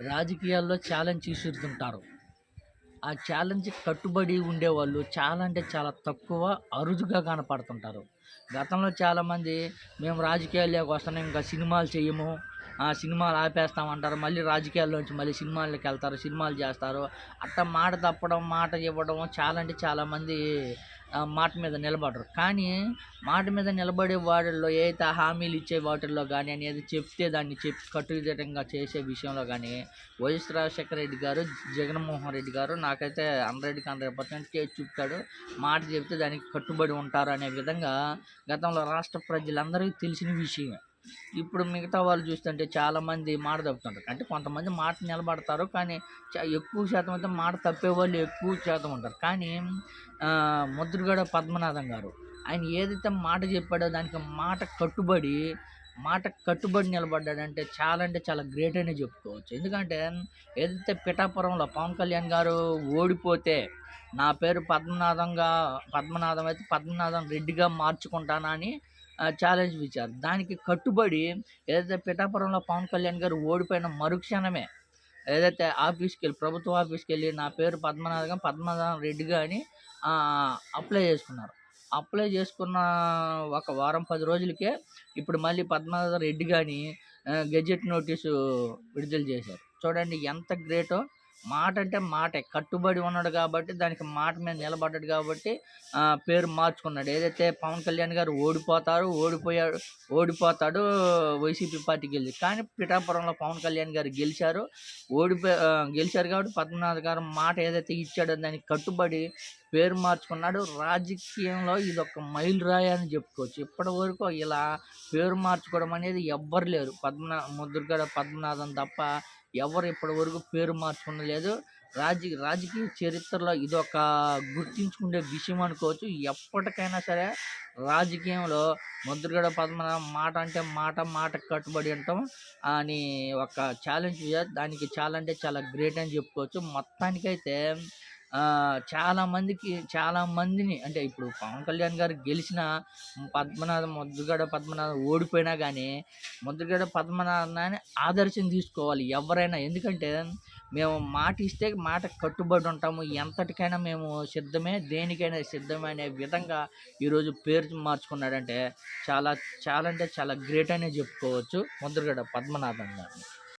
రాజకీయాల్లో ఛాలెంజ్ విసురుతుంటారు. ఆ ఛాలెంజ్‌కి కట్టుబడి ఉండేవాళ్ళు చాలా అంటే చాలా తక్కువ, అరుదుగా కనపడుతుంటారు. గతంలో చాలామంది మేము రాజకీయాల్లోకి వస్తున్నాం, ఇంకా సినిమాలు చెయ్యము, సినిమాలు ఆపేస్తామంటారు. మళ్ళీ రాజకీయాల్లోంచి మళ్ళీ సినిమాల్లోకెళ్తారు, సినిమాలు చేస్తారు. అట్టా మాట తప్పడం, మాట ఇవ్వడం చాలా అంటే చాలామంది మాట మీద నిలబడరు. కానీ మాట మీద నిలబడే వాటిల్లో ఏదైతే హామీలు ఇచ్చే వాటిల్లో గానీ, అనేది చెప్తే దాన్ని కట్టుదిట్టంగా చేసే విషయంలో గానీ, వైఎస్ రాజశేఖర రెడ్డి గారు, జగన్మోహన్ రెడ్డి గారు నాకైతే 100కి 100% చేసి చూపుతాడు. మాట చెప్తే దానికి కట్టుబడి ఉంటారు అనే విధంగా గతంలో రాష్ట్ర ప్రజలందరికీ తెలిసిన విషయమే. ఇప్పుడు మిగతా వాళ్ళు చూస్తుంటే చాలామంది మాట తప్పుతుంటారు. అంటే కొంతమంది మాట నిలబడతారు. కానీ ఎక్కువ శాతం అయితే మాట తప్పేవాళ్ళు ఎక్కువ శాతం ఉంటారు. కానీ ముద్రగడ పద్మనాభం గారు ఆయన ఏదైతే మాట చెప్పాడో దానికి మాట కట్టుబడి నిలబడ్డాడంటే చాలా గ్రేట్ అనే చెప్పుకోవచ్చు. ఎందుకంటే ఏదైతే పిఠాపురంలో పవన్ కళ్యాణ్ గారు ఓడిపోతే నా పేరు పద్మనాభం అయితే పద్మనాభం రెడ్డిగా మార్చుకుంటానా అని ఛాలెంజ్ ఇచ్చారు. దానికి కట్టుబడి ఏదైతే పిఠాపురంలో పవన్ కళ్యాణ్ గారు ఓడిపోయిన మరుక్షణమే ఏదైతే ప్రభుత్వ ఆఫీస్‌కెళ్ళి నా పేరు పద్మనాభం రెడ్డిగా అని అప్లై చేసుకున్నారు. అప్లై చేసుకున్న ఒక వారం 10 రోజులకే ఇప్పుడు మళ్ళీ పద్మనాభం రెడ్డిగా అని గెజెట్ నోటీసు విడుదల చేశారు. చూడండి ఎంత గ్రేటో! మాట అంటే మాటే. కట్టుబడి ఉన్నాడు కాబట్టి, దానికి మాట మీద నిలబడ్డాడు కాబట్టి పేరు మార్చుకున్నాడు. ఏదైతే పవన్ కళ్యాణ్ గారు ఓడిపోతాడు వైసీపీ పార్టీకి గెలిచి. కానీ పిఠాపురంలో పవన్ కళ్యాణ్ గారు గెలిచారు కాబట్టి పద్మనాభ్ గారు మాట ఏదైతే ఇచ్చాడో దానికి కట్టుబడి పేరు మార్చుకున్నాడు. రాజకీయంలో ఇదొక మైలురాయి అని చెప్పుకోవచ్చు. ఇప్పటివరకు ఇలా పేరు మార్చుకోవడం అనేది ఎవ్వరు లేరు. ముద్రగడ పద్మనాభం తప్ప ఎవరు ఇప్పటివరకు పేరు మార్చుకున్నది లేదు. రాజకీయ చరిత్రలో ఇదొక గుర్తుంచుకునే విషయం అనుకోవచ్చు. ఎప్పటికైనా సరే రాజకీయంలో ముద్రగడ పద్మనాభం మాట అంటే మాటకు కట్టుబడి ఉంటాం అని ఒక ఛాలెంజ్ దానికి చాలా అంటే చాలా గ్రేట్ అని చెప్పుకోవచ్చు. మొత్తానికైతే చాలామందిని అంటే ఇప్పుడు పవన్ కళ్యాణ్ గారు గెలిచిన ముద్రగడ పద్మనాభం ఓడిపోయినా కానీ ముద్రగడ పద్మనాభాన్ని ఆదర్శం తీసుకోవాలి ఎవరైనా. ఎందుకంటే మేము మాట ఇస్తే మాటకు కట్టుబడి ఉంటాము, ఎంతటికైనా మేము సిద్ధమే, దేనికైనా సిద్ధమే అనే విధంగా ఈరోజు పేరు మార్చుకున్నాడంటే చాలా అంటే చాలా గ్రేట్ అనే చెప్పుకోవచ్చు ముద్రగడ పద్మనాభం గారిని.